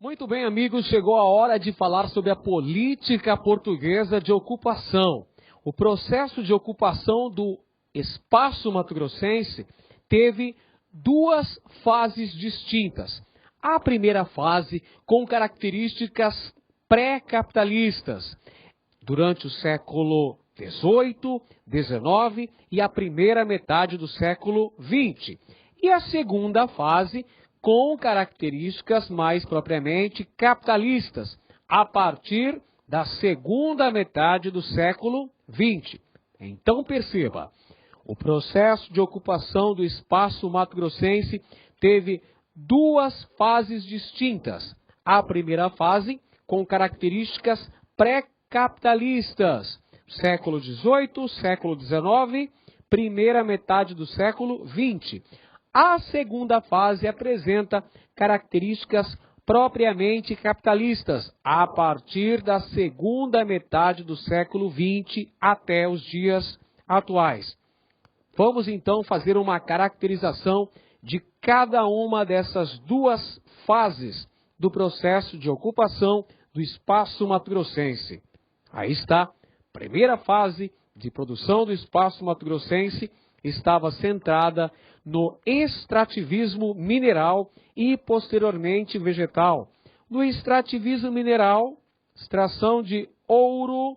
Muito bem, amigos, chegou a hora de falar sobre a política portuguesa de ocupação. O processo de ocupação do espaço mato-grossense teve duas fases distintas. A primeira fase, com características pré-capitalistas, durante o século XVIII, XIX e a primeira metade do século XX. E a segunda fase, com características mais propriamente capitalistas, a partir da segunda metade do século XX. Então perceba, o processo de ocupação do espaço mato-grossense teve duas fases distintas. A primeira fase, com características pré-capitalistas, século XVIII, século XIX, primeira metade do século XX. A segunda fase apresenta características propriamente capitalistas, a partir da segunda metade do século XX até os dias atuais. Vamos então fazer uma caracterização de cada uma dessas duas fases do processo de ocupação do espaço mato-grossense. Aí está, primeira fase de produção do espaço mato-grossense estava centrada no extrativismo mineral e posteriormente vegetal. No extrativismo mineral, extração de ouro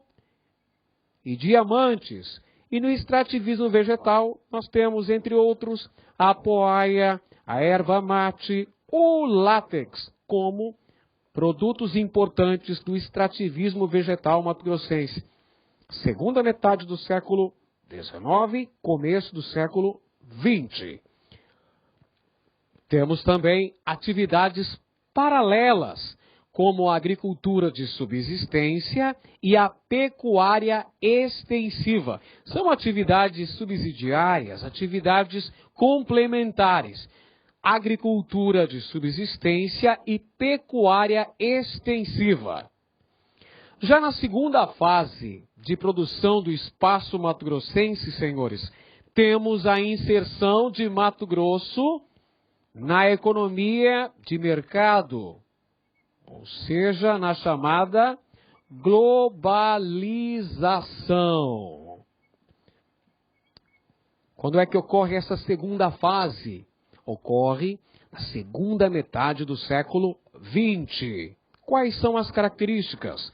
e diamantes. E no extrativismo vegetal, nós temos, entre outros, a poaia, a erva mate, o látex, como produtos importantes do extrativismo vegetal mato-grossense. Segunda metade do século XIX, começo do século XX. Temos também atividades paralelas, como a agricultura de subsistência e a pecuária extensiva. São atividades subsidiárias, atividades complementares. Agricultura de subsistência e pecuária extensiva. Já na segunda fase de produção do espaço mato-grossense, senhores, temos a inserção de Mato Grosso na economia de mercado, ou seja, na chamada globalização. Quando é que ocorre essa segunda fase? Ocorre na segunda metade do século XX. Quais são as características?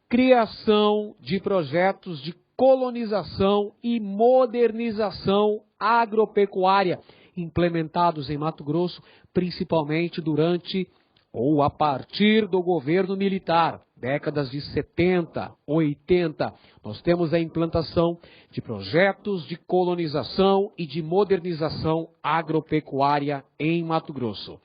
Criação de projetos de colonização e modernização agropecuária, implementados em Mato Grosso, principalmente durante ou a partir do governo militar, décadas de 70, 80, nós temos a implantação de projetos de colonização e de modernização agropecuária em Mato Grosso.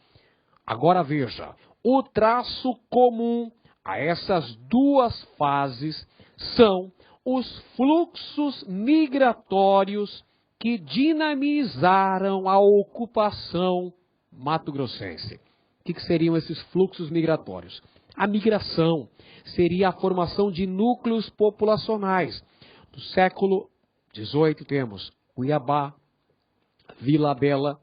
Agora veja, o traço comum a essas duas fases são os fluxos migratórios que dinamizaram a ocupação mato-grossense. O que seriam esses fluxos migratórios? A migração seria a formação de núcleos populacionais. No século XVIII temos Cuiabá, Vila Bela,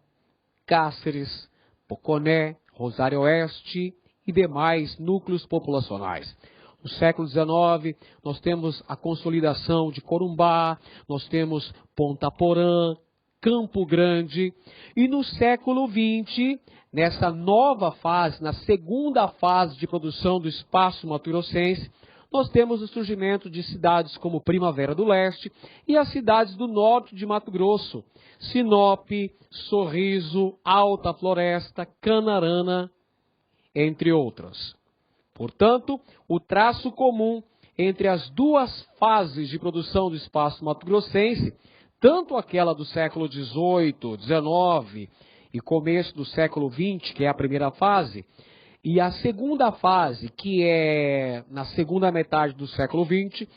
Cáceres, Poconé, Rosário Oeste e demais núcleos populacionais. No século XIX, nós temos a consolidação de Corumbá, nós temos Ponta Porã, Campo Grande. E no século XX, nessa nova fase, na segunda fase de produção do espaço mato-grossense, nós temos o surgimento de cidades como Primavera do Leste e as cidades do norte de Mato Grosso, Sinop, Sorriso, Alta Floresta, Canarana, entre outras. Portanto, o traço comum entre as duas fases de produção do espaço mato-grossense, tanto aquela do século XVIII, XIX e começo do século XX, que é a primeira fase, e a segunda fase, que é na segunda metade do século XX,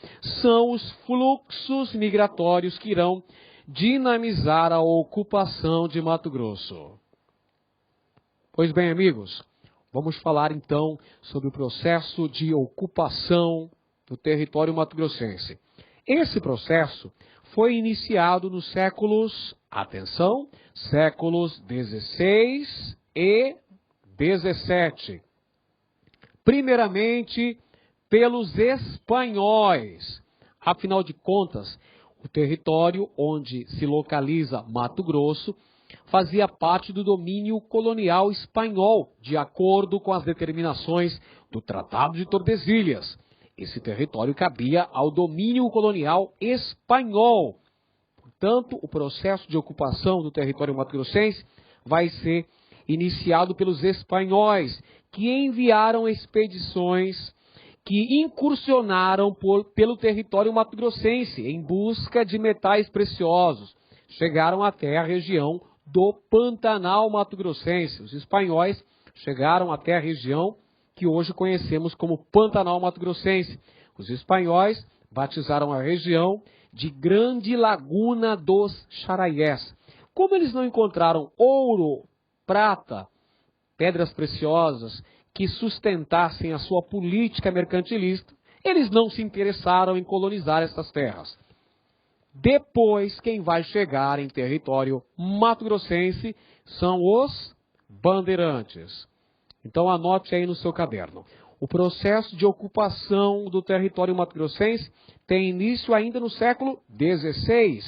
são os fluxos migratórios que irão dinamizar a ocupação de Mato Grosso. Pois bem, amigos, vamos falar então sobre o processo de ocupação do território mato-grossense. Esse processo foi iniciado nos séculos, atenção, séculos XVI e XVII. primeiramente pelos espanhóis. Afinal de contas, o território onde se localiza Mato Grosso fazia parte do domínio colonial espanhol, de acordo com as determinações do Tratado de Tordesilhas. Esse território cabia ao domínio colonial espanhol. Portanto, o processo de ocupação do território mato-grossense vai ser iniciado pelos espanhóis, que enviaram expedições que incursionaram pelo território mato-grossense em busca de metais preciosos. Chegaram até a região do Pantanal mato-grossense. Os espanhóis chegaram até a região que hoje conhecemos como Pantanal mato-grossense. Os espanhóis batizaram a região de Grande Laguna dos Xaraiés. Como eles não encontraram ouro, prata, pedras preciosas que sustentassem a sua política mercantilista, eles não se interessaram em colonizar essas terras. Depois, quem vai chegar em território mato-grossense são os bandeirantes. Então anote aí no seu caderno. O processo de ocupação do território mato-grossense tem início ainda no século XVI,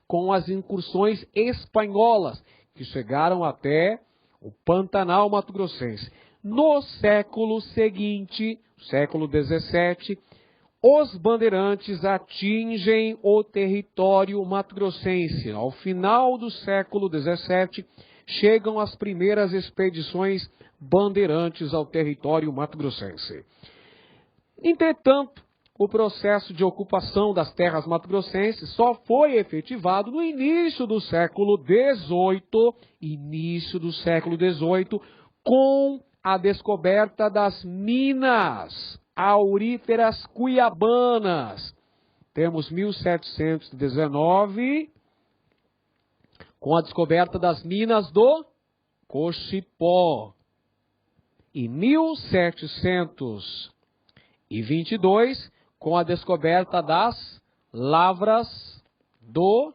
com as incursões espanholas, que chegaram até o Pantanal mato-grossense. No século seguinte, século XVII, os bandeirantes atingem o território mato-grossense. Ao final do século XVII, chegam as primeiras expedições bandeirantes ao território mato-grossense. Entretanto, o processo de ocupação das terras mato-grossenses só foi efetivado no início do século XVIII, com a descoberta das minas auríferas cuiabanas. Temos 1719, com a descoberta das minas do Cochipó. E 1722, com a descoberta das lavras do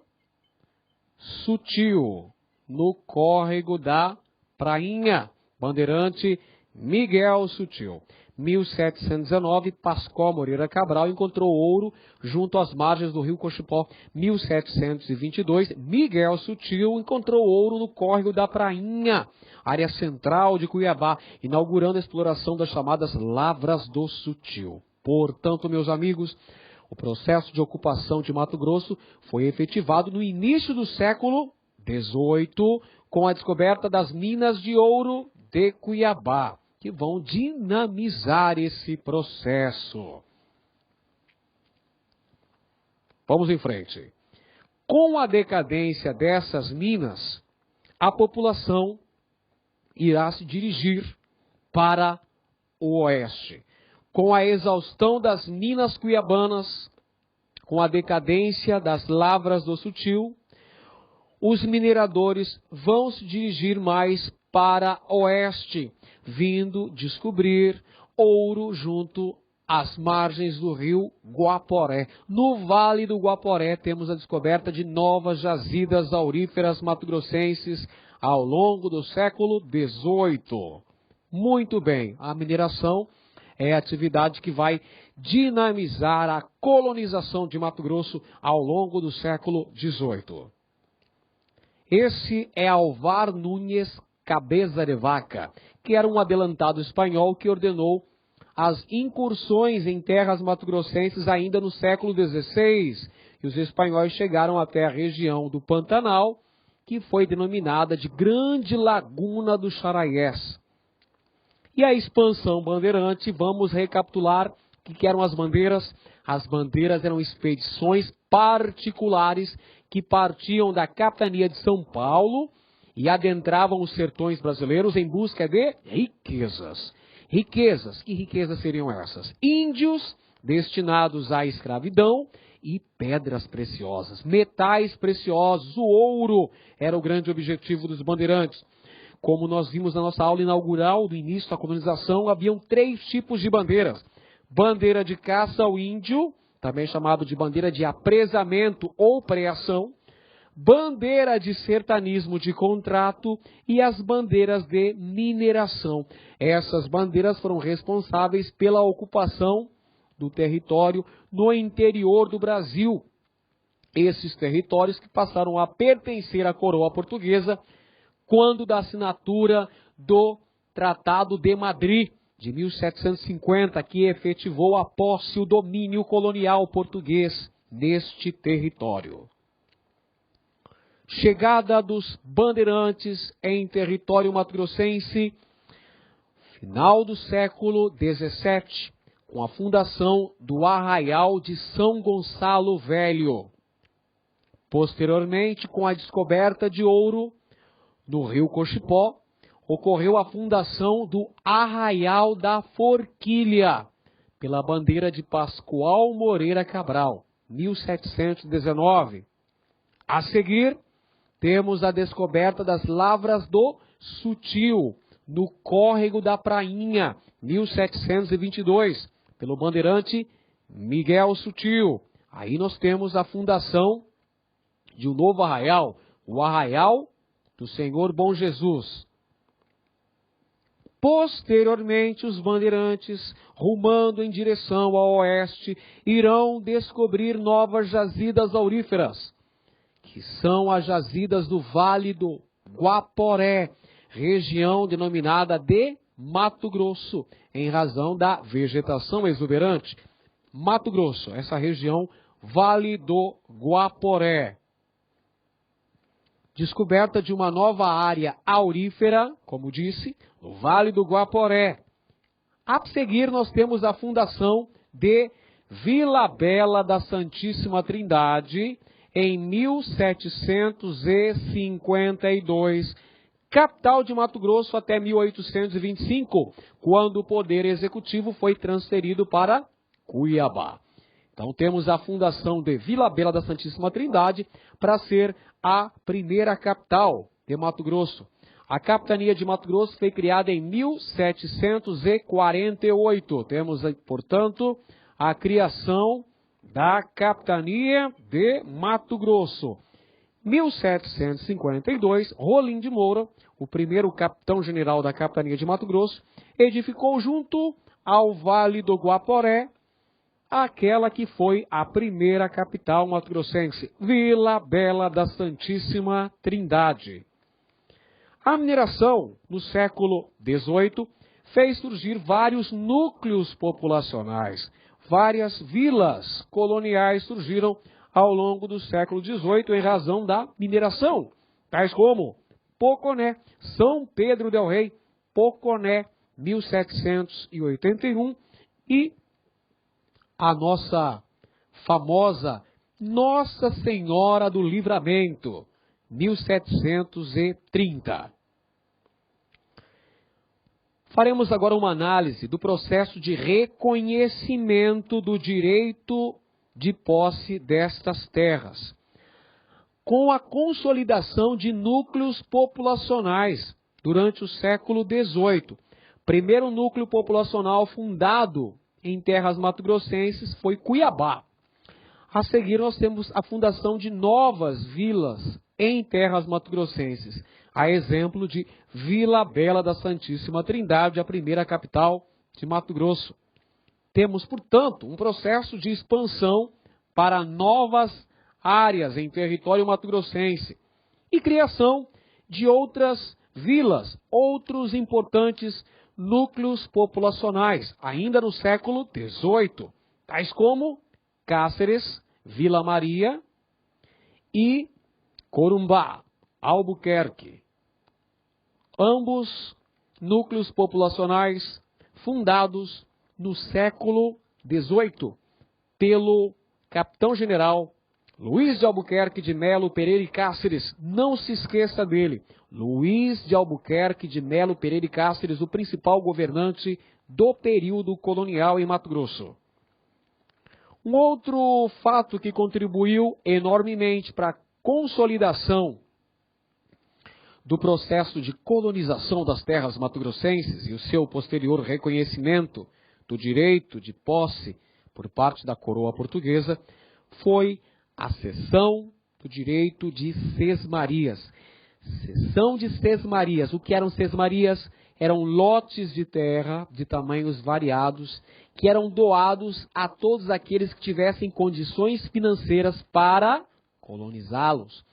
Sutil, no córrego da Prainha, bandeirante Miguel Sutil. 1719, Pascoal Moreira Cabral encontrou ouro junto às margens do rio Cochipó. 1722, Miguel Sutil encontrou ouro no córrego da Prainha, área central de Cuiabá, inaugurando a exploração das chamadas Lavras do Sutil. Portanto, meus amigos, o processo de ocupação de Mato Grosso foi efetivado no início do século XVIII, com a descoberta das minas de ouro de Cuiabá, que vão dinamizar esse processo. Vamos em frente. Com a decadência dessas minas, a população irá se dirigir para o oeste. Com a exaustão das minas cuiabanas, com a decadência das lavras do Sutil, os mineradores vão se dirigir mais para oeste, vindo descobrir ouro junto às margens do rio Guaporé. No Vale do Guaporé temos a descoberta de novas jazidas auríferas mato-grossenses ao longo do século XVIII. Muito bem, a mineração é a atividade que vai dinamizar a colonização de Mato Grosso ao longo do século XVIII. Esse é Alvar Núñez Cabeza de Vaca, que era um adelantado espanhol que ordenou as incursões em terras mato-grossenses ainda no século XVI. E os espanhóis chegaram até a região do Pantanal, que foi denominada de Grande Laguna dos Xaraiés. E a expansão bandeirante, vamos recapitular o que eram as bandeiras. As bandeiras eram expedições particulares que partiam da capitania de São Paulo e adentravam os sertões brasileiros em busca de riquezas. Riquezas, que riquezas seriam essas? Índios destinados à escravidão e pedras preciosas, metais preciosos. O ouro era o grande objetivo dos bandeirantes. Como nós vimos na nossa aula inaugural do início da colonização, haviam 3 tipos de bandeiras. Bandeira de caça ao índio, também chamado de bandeira de apresamento ou preação. bandeira de sertanismo de contrato e as bandeiras de mineração. Essas bandeiras foram responsáveis pela ocupação do território no interior do Brasil. Esses territórios que passaram a pertencer à coroa portuguesa quando da assinatura do Tratado de Madrid, de 1750, que efetivou a posse e o domínio colonial português neste território. Chegada dos bandeirantes em território mato-grossense, final do século XVII, com a fundação do Arraial de São Gonçalo Velho. Posteriormente, com a descoberta de ouro no rio Cochipó, ocorreu a fundação do Arraial da Forquilha, pela bandeira de Pascoal Moreira Cabral, 1719. A seguir, temos a descoberta das lavras do Sutil, no córrego da Prainha, 1722, pelo bandeirante Miguel Sutil. Aí nós temos a fundação de um novo arraial, o Arraial do Senhor Bom Jesus. Posteriormente, os bandeirantes, rumando em direção ao oeste, irão descobrir novas jazidas auríferas, que são as jazidas do Vale do Guaporé, região denominada de Mato Grosso, em razão da vegetação exuberante. Mato Grosso, essa região, Vale do Guaporé. Descoberta de uma nova área aurífera, como disse, no Vale do Guaporé. A seguir, nós temos a fundação de Vila Bela da Santíssima Trindade, em 1752, capital de Mato Grosso até 1825, quando o poder executivo foi transferido para Cuiabá. Então temos a fundação de Vila Bela da Santíssima Trindade para ser a primeira capital de Mato Grosso. A capitania de Mato Grosso foi criada em 1748. Temos, portanto, a criação da capitania de Mato Grosso. 1752, Rolim de Moura, o primeiro capitão-general da capitania de Mato Grosso, edificou junto ao Vale do Guaporé aquela que foi a primeira capital mato-grossense, Vila Bela da Santíssima Trindade. A mineração, no século XVIII, fez surgir vários núcleos populacionais. Várias vilas coloniais surgiram ao longo do século XVIII em razão da mineração, tais como Poconé, São Pedro del Rei, Poconé, 1781, e a nossa famosa Nossa Senhora do Livramento, 1730. Faremos agora uma análise do processo de reconhecimento do direito de posse destas terras, com a consolidação de núcleos populacionais durante o século XVIII. Primeiro núcleo populacional fundado em terras mato-grossenses foi Cuiabá. A seguir, nós temos a fundação de novas vilas em terras mato-grossenses, a exemplo de Vila Bela da Santíssima Trindade, a primeira capital de Mato Grosso. Temos, portanto, um processo de expansão para novas áreas em território mato-grossense e criação de outras vilas, outros importantes núcleos populacionais, ainda no século XVIII, tais como Cáceres, Vila Maria e Corumbá, Albuquerque. Ambos núcleos populacionais fundados no século XVIII pelo capitão-general Luiz de Albuquerque de Melo Pereira e Cáceres. Não se esqueça dele. Luiz de Albuquerque de Melo Pereira e Cáceres, o principal governante do período colonial em Mato Grosso. Um outro fato que contribuiu enormemente para a consolidação do processo de colonização das terras mato-grossenses e o seu posterior reconhecimento do direito de posse por parte da coroa portuguesa foi a cessão do direito de sesmarias. Cessão de sesmarias. O que eram sesmarias? Eram lotes de terra de tamanhos variados que eram doados a todos aqueles que tivessem condições financeiras para colonizá-los,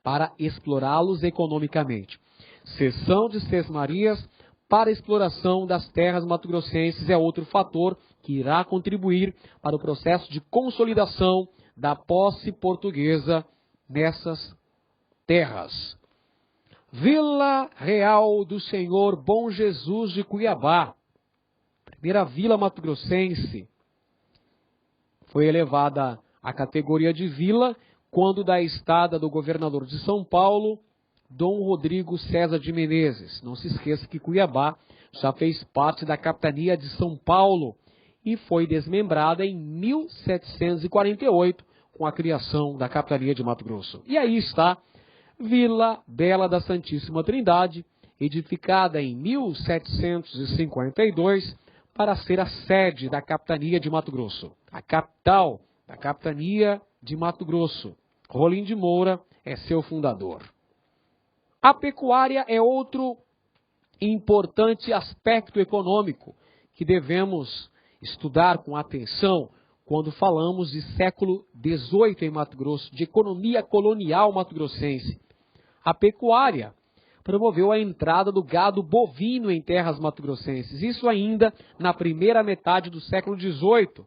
para explorá-los economicamente. Cessão de sesmarias para a exploração das terras mato-grossenses é outro fator que irá contribuir para o processo de consolidação da posse portuguesa nessas terras. Vila Real do Senhor Bom Jesus de Cuiabá, primeira vila mato-grossense, foi elevada à categoria de vila quando da estada do governador de São Paulo, Dom Rodrigo César de Menezes. Não se esqueça que Cuiabá já fez parte da capitania de São Paulo e foi desmembrada em 1748 com a criação da capitania de Mato Grosso. E aí está Vila Bela da Santíssima Trindade, edificada em 1752 para ser a sede da capitania de Mato Grosso, a capital da capitania de Mato Grosso. Rolim de Moura é seu fundador. A pecuária é outro importante aspecto econômico que devemos estudar com atenção quando falamos de século XVIII em Mato Grosso, de economia colonial mato-grossense. A pecuária promoveu a entrada do gado bovino em terras mato-grossenses, isso ainda na primeira metade do século XVIII,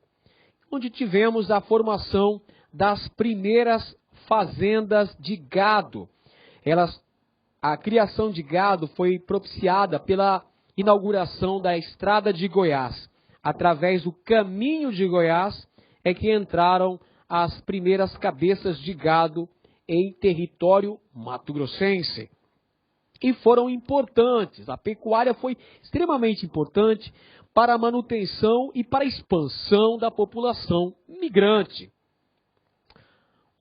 onde tivemos a formação das primeiras fazendas de gado. A criação de gado foi propiciada pela inauguração da Estrada de Goiás. Através do Caminho de Goiás é que entraram as primeiras cabeças de gado em território mato-grossense. E foram importantes. A pecuária foi extremamente importante para a manutenção e para a expansão da população migrante.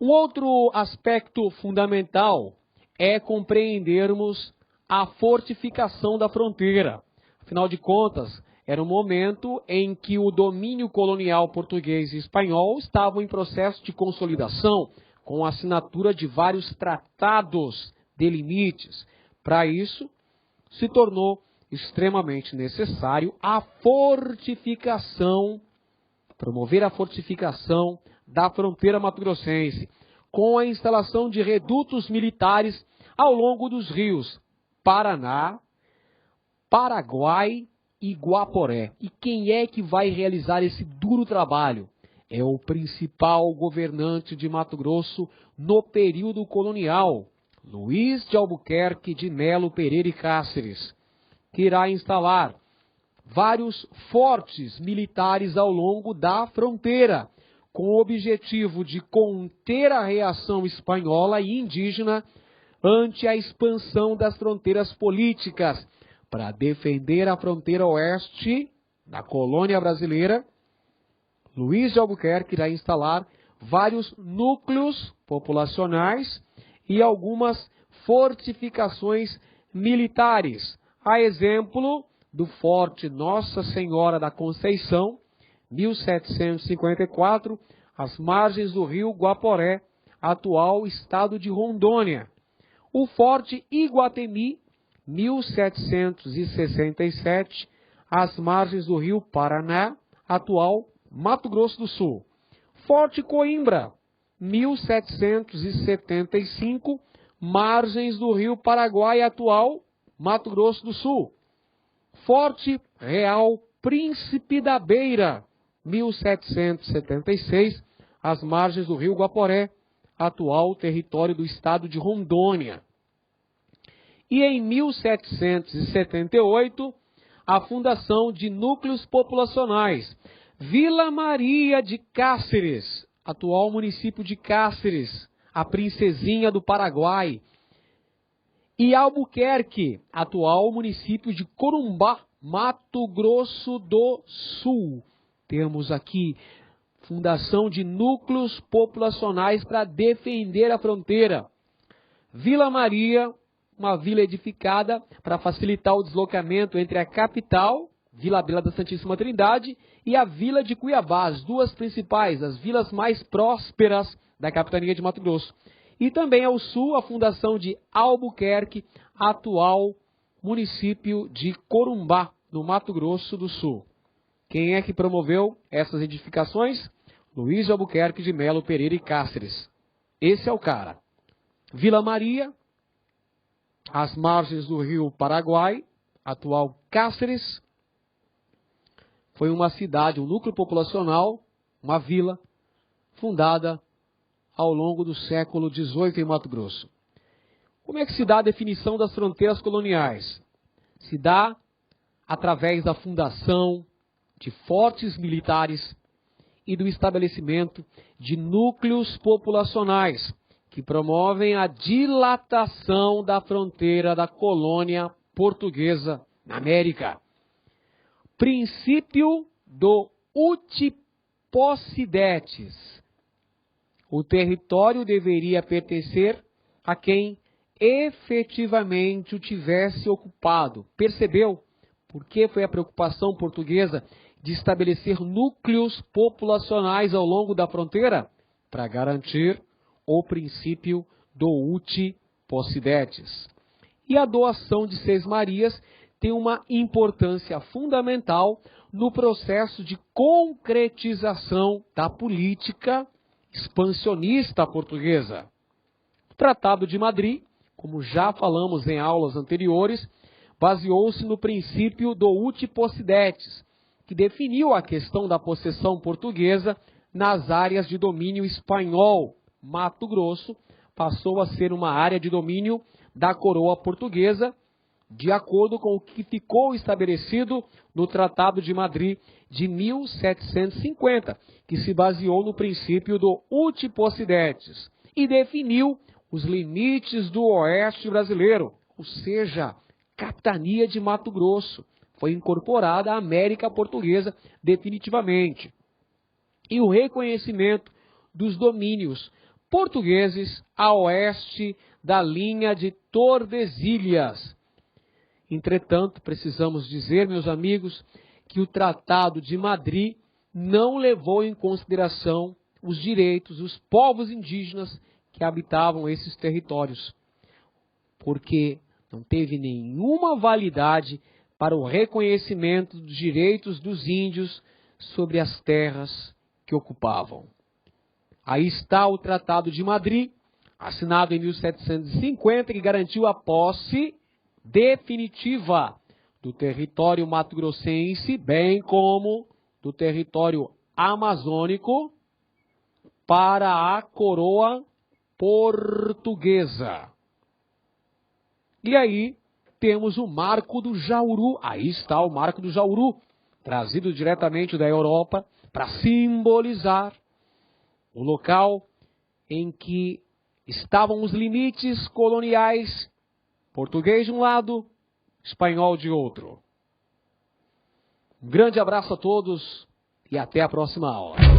Um outro aspecto fundamental é compreendermos a fortificação da fronteira. Afinal de contas, era um momento em que o domínio colonial português e espanhol estavam em processo de consolidação, com a assinatura de vários tratados de limites. Para isso, se tornou extremamente necessário a fortificação, promover a fortificação da fronteira mato-grossense, com a instalação de redutos militares ao longo dos rios Paraná, Paraguai e Guaporé. E quem é que vai realizar esse duro trabalho? É o principal governante de Mato Grosso no período colonial, Luiz de Albuquerque de Melo Pereira e Cáceres, que irá instalar vários fortes militares ao longo da fronteira, com o objetivo de conter a reação espanhola e indígena ante a expansão das fronteiras políticas, para defender a fronteira oeste da colônia brasileira. Luiz de Albuquerque irá instalar vários núcleos populacionais e algumas fortificações militares, a exemplo do Forte Nossa Senhora da Conceição, 1754, às margens do rio Guaporé, atual estado de Rondônia. O Forte Iguatemi, 1767, às margens do rio Paraná, atual Mato Grosso do Sul. Forte Coimbra, 1775, margens do rio Paraguai, atual Mato Grosso do Sul. Forte Real Príncipe da Beira, 1776, às margens do rio Guaporé, atual território do estado de Rondônia. E em 1778, a fundação de núcleos populacionais. Vila Maria de Cáceres, atual município de Cáceres, a princesinha do Paraguai. E Albuquerque, atual município de Corumbá, Mato Grosso do Sul. Temos aqui fundação de núcleos populacionais para defender a fronteira. Vila Maria, uma vila edificada para facilitar o deslocamento entre a capital, Vila Bela da Santíssima Trindade, e a vila de Cuiabá, as duas principais, as vilas mais prósperas da capitania de Mato Grosso. E também ao sul, a fundação de Albuquerque, atual município de Corumbá, no Mato Grosso do Sul. Quem é que promoveu essas edificações? Luiz de Albuquerque de Melo Pereira e Cáceres. Esse é o cara. Vila Maria, às margens do rio Paraguai, atual Cáceres, foi uma cidade, um núcleo populacional, uma vila, fundada ao longo do século XVIII em Mato Grosso. Como é que se dá a definição das fronteiras coloniais? Se dá através da fundação de fortes militares e do estabelecimento de núcleos populacionais que promovem a dilatação da fronteira da colônia portuguesa na América. Princípio do uti possidetis. O território deveria pertencer a quem efetivamente o tivesse ocupado. Percebeu por que foi a preocupação portuguesa de estabelecer núcleos populacionais ao longo da fronteira? Para garantir o princípio do uti possidetis. E a doação de Seis Marias tem uma importância fundamental no processo de concretização da política expansionista portuguesa. O Tratado de Madrid, como já falamos em aulas anteriores, baseou-se no princípio do uti possidetis, que definiu a questão da possessão portuguesa nas áreas de domínio espanhol. Mato Grosso passou a ser uma área de domínio da coroa portuguesa, de acordo com o que ficou estabelecido no Tratado de Madrid de 1750, que se baseou no princípio do uti possidetis e definiu os limites do oeste brasileiro, ou seja, capitania de Mato Grosso. Foi incorporada à América Portuguesa definitivamente. E o reconhecimento dos domínios portugueses a oeste da linha de Tordesilhas. Entretanto, precisamos dizer, meus amigos, que o Tratado de Madrid não levou em consideração os direitos dos povos indígenas que habitavam esses territórios, porque não teve nenhuma validade para o reconhecimento dos direitos dos índios sobre as terras que ocupavam. Aí está o Tratado de Madrid, assinado em 1750, que garantiu a posse definitiva do território mato-grossense, bem como do território amazônico, para a coroa portuguesa. E aí temos o Marco do Jauru. Aí está o Marco do Jauru, trazido diretamente da Europa para simbolizar o local em que estavam os limites coloniais, português de um lado, espanhol de outro. Um grande abraço a todos e até a próxima aula.